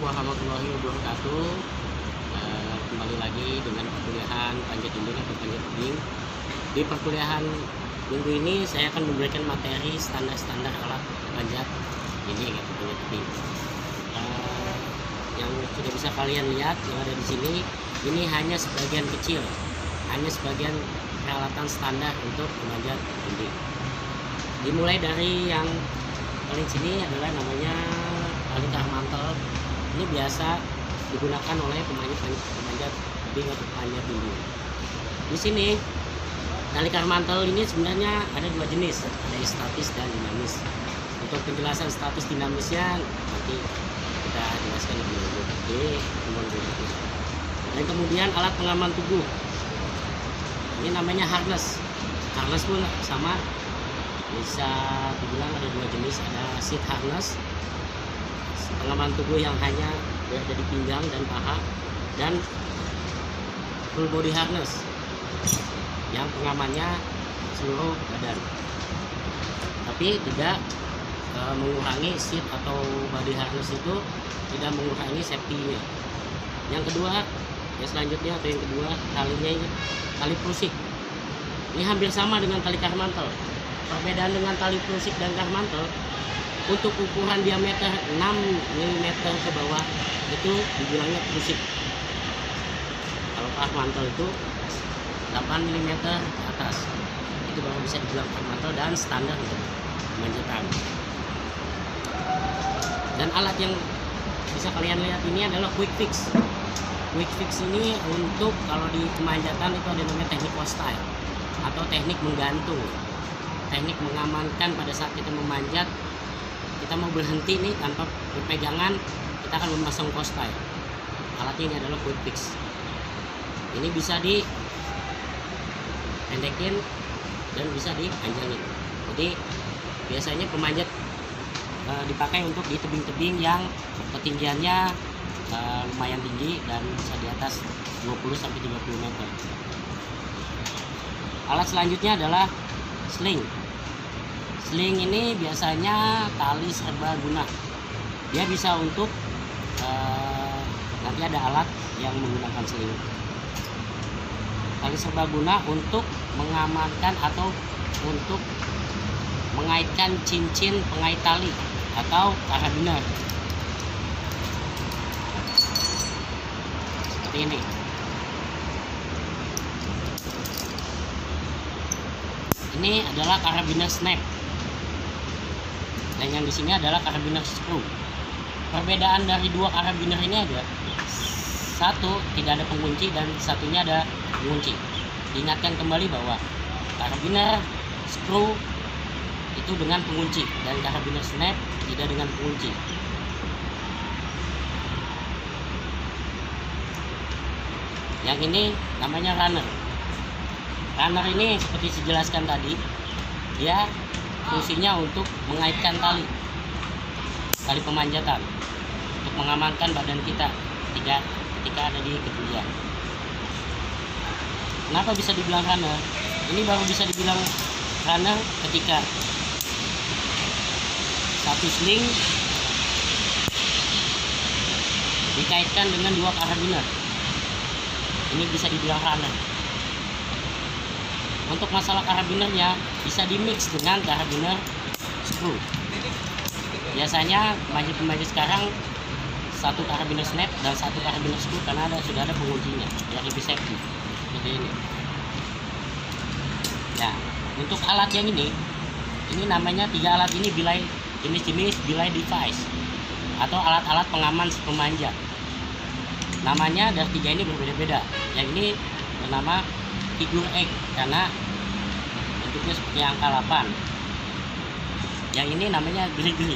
warahmatullahi wabarakatuh. Kembali lagi dengan perkuliahan panjat dinding atau panjat tebing. Di perkuliahan minggu ini saya akan memberikan materi standar-standar alat panjat dinding atau panjat tebing. Yang sudah bisa kalian lihat yang ada di sini, ini hanya sebagian kecil, hanya sebagian peralatan standar untuk memanjat dinding. Dimulai dari yang paling sini adalah namanya tali karmantel. Ini biasa digunakan oleh pemanjat tebing atau panjat dinding. Di sini tali karmantel ini sebenarnya ada dua jenis, ada statis dan dinamis. Untuk penjelasan statis dinamisnya nanti kita jelaskan lebih lanjut di pertemuan berikutnya. Dan kemudian alat pengaman tubuh, ini namanya harness. Harness pun sama, bisa dibilang ada dua jenis, ada seat harness, pengaman tubuh yang hanya berada di pinggang dan paha, dan full body harness yang pengamannya seluruh badan, tapi tidak mengurangi seat atau body harness itu tidak mengurangi safety-nya. Yang kedua, yang selanjutnya atau yang kedua, talinya ini tali prusik. Ini hampir sama dengan tali karmantel. Perbedaan dengan tali prusik dan karmantel, untuk ukuran diameter 6 mm ke bawah itu dibilangnya prusik. Kalau karmantel itu 8 mm ke atas, itu baru bisa dibilang karmantel dan standar untuk pemanjatan. Dan alat yang bisa kalian lihat ini adalah quick fix. Quick fix ini untuk kalau di pemanjatan itu ada namanya teknik hostile atau teknik menggantung, teknik mengamankan pada saat kita memanjat. Kita mau berhenti nih tanpa berpegangan, kita akan memasang hostile. Alat ini adalah quick fix. Ini bisa dipendekin dan bisa dipanjangin. Jadi biasanya pemanjat dipakai untuk di tebing-tebing yang ketinggiannya lumayan tinggi dan bisa di atas 20-30 meter. Alat selanjutnya adalah sling. Sling ini biasanya tali serbaguna. Dia bisa untuk nanti ada alat yang menggunakan sling. Tali serbaguna untuk mengamankan atau untuk mengaitkan cincin pengait tali atau karabiner. Seperti ini. Ini adalah karabiner snap. Dan yang di sini adalah karabiner screw. Perbedaan dari dua karabiner ini ada, satu tidak ada pengunci dan satunya ada pengunci. Diingatkan kembali bahwa karabiner screw itu dengan pengunci dan karabiner snap tidak dengan pengunci. Yang ini namanya runner. Runner ini seperti dijelaskan tadi, dia fungsinya untuk mengaitkan tali pemanjatan, untuk mengamankan badan kita ketika ada di ketinggian. Kenapa bisa dibilang runner? Ini baru bisa dibilang runner ketika satu sling dikaitkan dengan dua karabiner. Ini bisa dibilang runner. Untuk masalah karabinernya bisa dimix dengan karabiner screw. Biasanya pemanjat sekarang satu karabiner snap dan satu karabiner screw karena sudah ada penguncinya, biar lebih safety. Seperti ini. Nah, untuk alat yang ini namanya tiga alat ini jenis-jenis belay device atau alat-alat pengaman pemanjat. Namanya dari tiga ini berbeda-beda. Yang ini bernama figure 8 karena bentuknya seperti angka 8. Yang ini namanya geri-geri.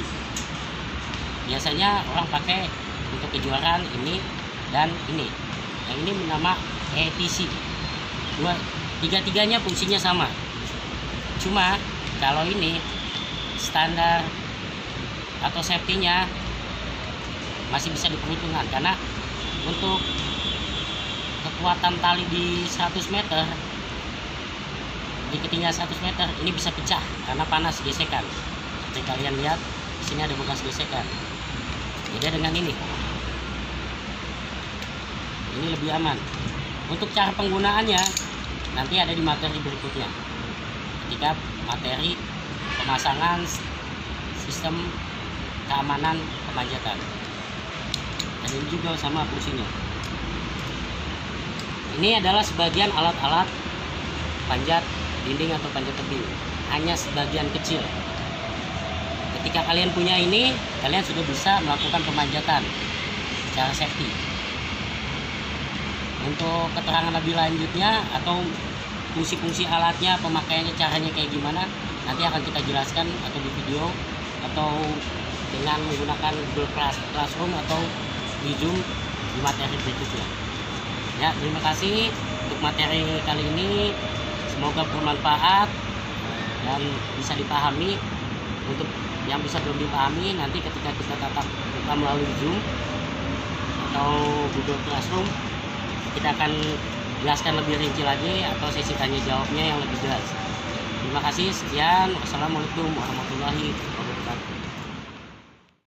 Biasanya orang pakai untuk kejuaraan ini dan ini. Yang ini bernama ATC. Tiga-tiganya fungsinya sama. Cuma kalau ini standar atau safety-nya masih bisa diperhitungkan karena untuk kekuatan tali di 100 meter, di ketinggian 100 meter ini bisa pecah karena panas gesekan. Seperti kalian lihat di sini ada bekas gesekan. Beda dengan ini. ini lebih aman. Untuk cara penggunaannya nanti ada di materi berikutnya, ketika materi pemasangan sistem keamanan pemanjatan. Dan ini juga sama fungsinya. Ini adalah sebagian alat-alat panjat dinding atau panjat tebing, hanya sebagian kecil. Ketika kalian punya ini, kalian sudah bisa melakukan pemanjatan secara safety. Untuk keterangan lebih lanjutnya atau fungsi-fungsi alatnya, pemakaiannya, caranya kayak gimana, nanti akan kita jelaskan atau di video atau dengan menggunakan Google Classroom atau di Zoom di materi berikutnya. Ya, terima kasih untuk materi kali ini. Semoga bermanfaat dan bisa dipahami. Untuk yang bisa belum dipahami, nanti ketika kita tatap muka melalui Zoom atau Google Classroom, kita akan jelaskan lebih rinci lagi atau sesi tanya jawabnya yang lebih jelas. Terima kasih, sekian. Wassalamualaikum warahmatullahi wabarakatuh.